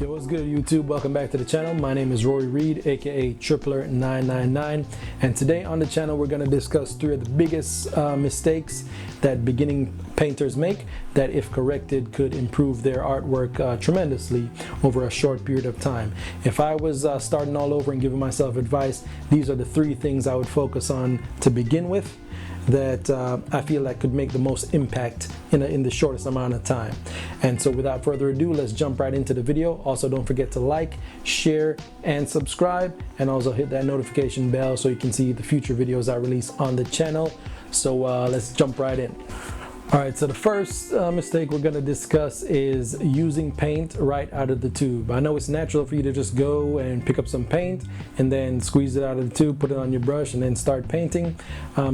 Yo, what's good YouTube? Welcome back to the channel. My name is Rory Reid, aka Tripler999, and today on the channel we're going to discuss three of the biggest mistakes that beginning painters make that, if corrected, could improve their artwork tremendously over a short period of time. If I was starting all over and giving myself advice, these are the three things I would focus on to begin with that I feel that could make the most impact in the shortest amount of time. And so without further ado, let's jump right into the video. Also, don't forget to like, share, and subscribe, and also hit that notification bell so you can see the future videos I release on the channel. So let's jump right in. Alright, so the first mistake we're going to discuss is using paint right out of the tube. I know it's natural for you to just go and pick up some paint and then squeeze it out of the tube, put it on your brush, and then start painting.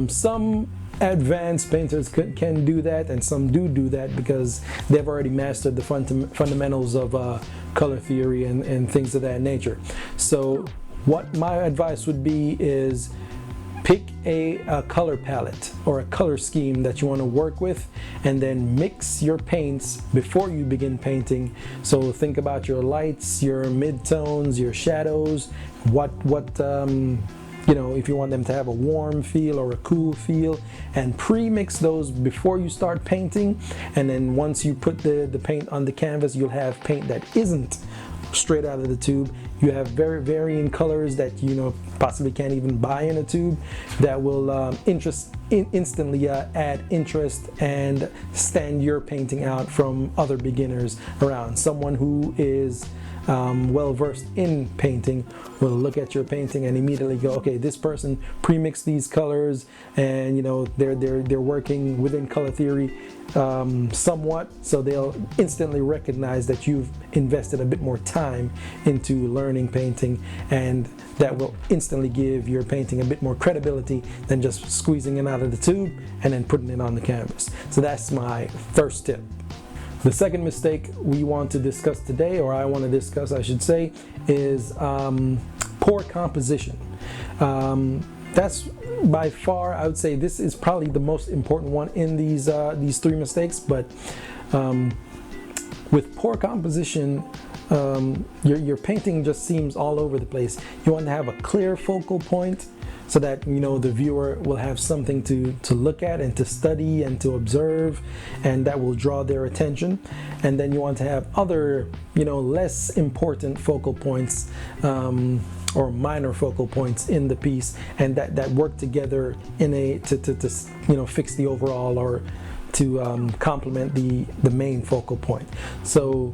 Some advanced painters can do that, and some do that because they've already mastered the fundamentals of color theory and things of that nature. So what my advice would be is pick a color palette or a color scheme that you want to work with, and then mix your paints before you begin painting. So think about your lights, your midtones, your shadows, what you know, if you want them to have a warm feel or a cool feel, and pre-mix those before you start painting. And then once you put the paint on the canvas, you'll have paint that isn't straight out of the tube. You have very varying colors that you possibly can't even buy in a tube that will instantly add interest and stand your painting out from other beginners around. Someone who is well versed in painting will look at your painting and immediately go, okay, this person pre-mixed these colors, and they're working within color theory somewhat, so they'll instantly recognize that you've invested a bit more time into learning painting, and that will instantly give your painting a bit more credibility than just squeezing it out of the tube and then putting it on the canvas. So that's my first tip. The second mistake we want to discuss today, or I want to discuss, I should say, is poor composition. That's by far, I would say, this is probably the most important one in these three mistakes. But with poor composition, your painting just seems all over the place. You want to have a clear focal point, so that the viewer will have something to look at and to study and to observe, and that will draw their attention. And then you want to have other less important focal points or minor focal points in the piece, and that work together in to fix the overall, or to complement the main focal point. So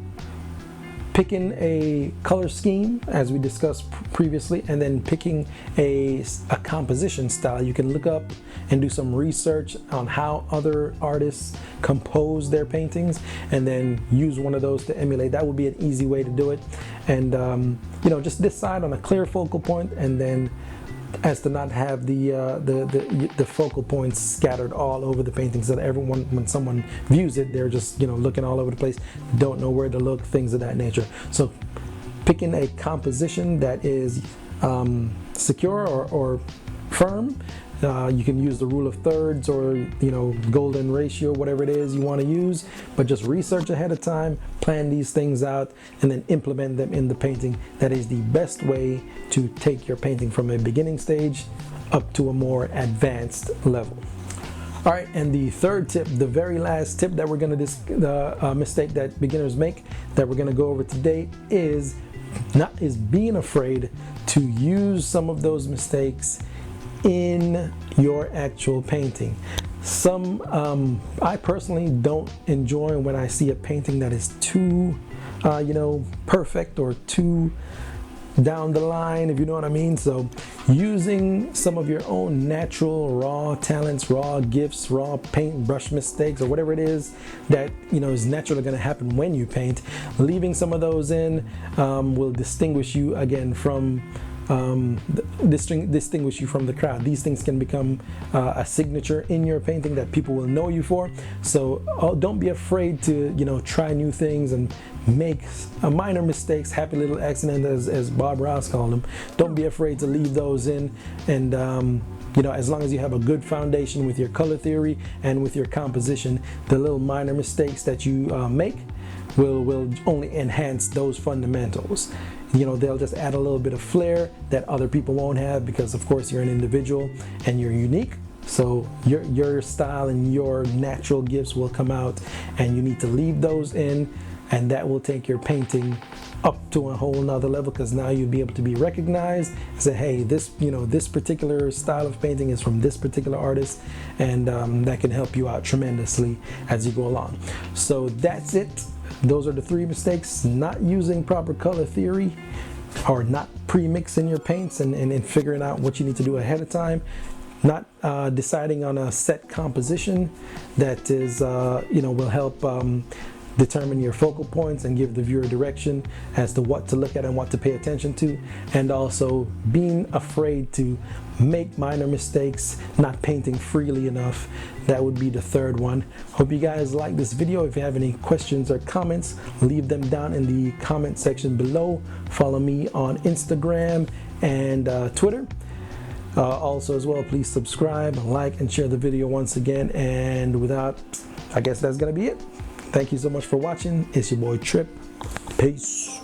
picking a color scheme, as we discussed previously, and then picking a composition style. You can look up and do some research on how other artists compose their paintings, and then use one of those to emulate. That would be an easy way to do it. And just decide on a clear focal point, and then as to not have the focal points scattered all over the painting, so that everyone, when someone views it, they're just looking all over the place, don't know where to look, things of that nature. So picking a composition that is secure or firm. You can use the rule of thirds, or golden ratio, whatever it is you want to use, but just research ahead of time, plan these things out, and then implement them in the painting. That is the best way to take your painting from a beginning stage up to a more advanced level. All right, and the third tip, the very last tip that we're going to mistake that beginners make, that we're going to go over today, is being afraid to use some of those mistakes in your actual painting. I personally don't enjoy when I see a painting that is too perfect, or too down the line, if you know what I mean. So using some of your own natural raw talents, raw gifts, raw paintbrush mistakes, or whatever it is that is naturally going to happen when you paint, leaving some of those in will distinguish you again from distinguish you from the crowd. These things can become a signature in your painting that people will know you for. So don't be afraid to try new things and make minor mistakes, happy little accidents, as Bob Ross called them. Don't be afraid to leave those in, and you know, as long as you have a good foundation with your color theory and with your composition, the little minor mistakes that you make will only enhance those fundamentals. You know, they'll just add a little bit of flair that other people won't have, because of course you're an individual and you're unique. So your style and your natural gifts will come out, and you need to leave those in, and that will take your painting up to a whole nother level, because now you'll be able to be recognized and say, hey, this, you know, this particular style of painting is from this particular artist, and that can help you out tremendously as you go along. So that's it. Those are the 3 mistakes: not using proper color theory, or not pre-mixing your paints and figuring out what you need to do ahead of time, not deciding on a set composition that is, you know, will help determine your focal points and give the viewer direction as to what to look at and what to pay attention to, and also being afraid to make minor mistakes, not painting freely enough. That would be the 3rd one. Hope you guys like this video. If you have any questions or comments, leave them down in the comment section below. Follow me on Instagram and Twitter. Also as well, please subscribe, like, and share the video once again. And without, I guess that's gonna be it. Thank you so much for watching. It's your boy Trip. Peace.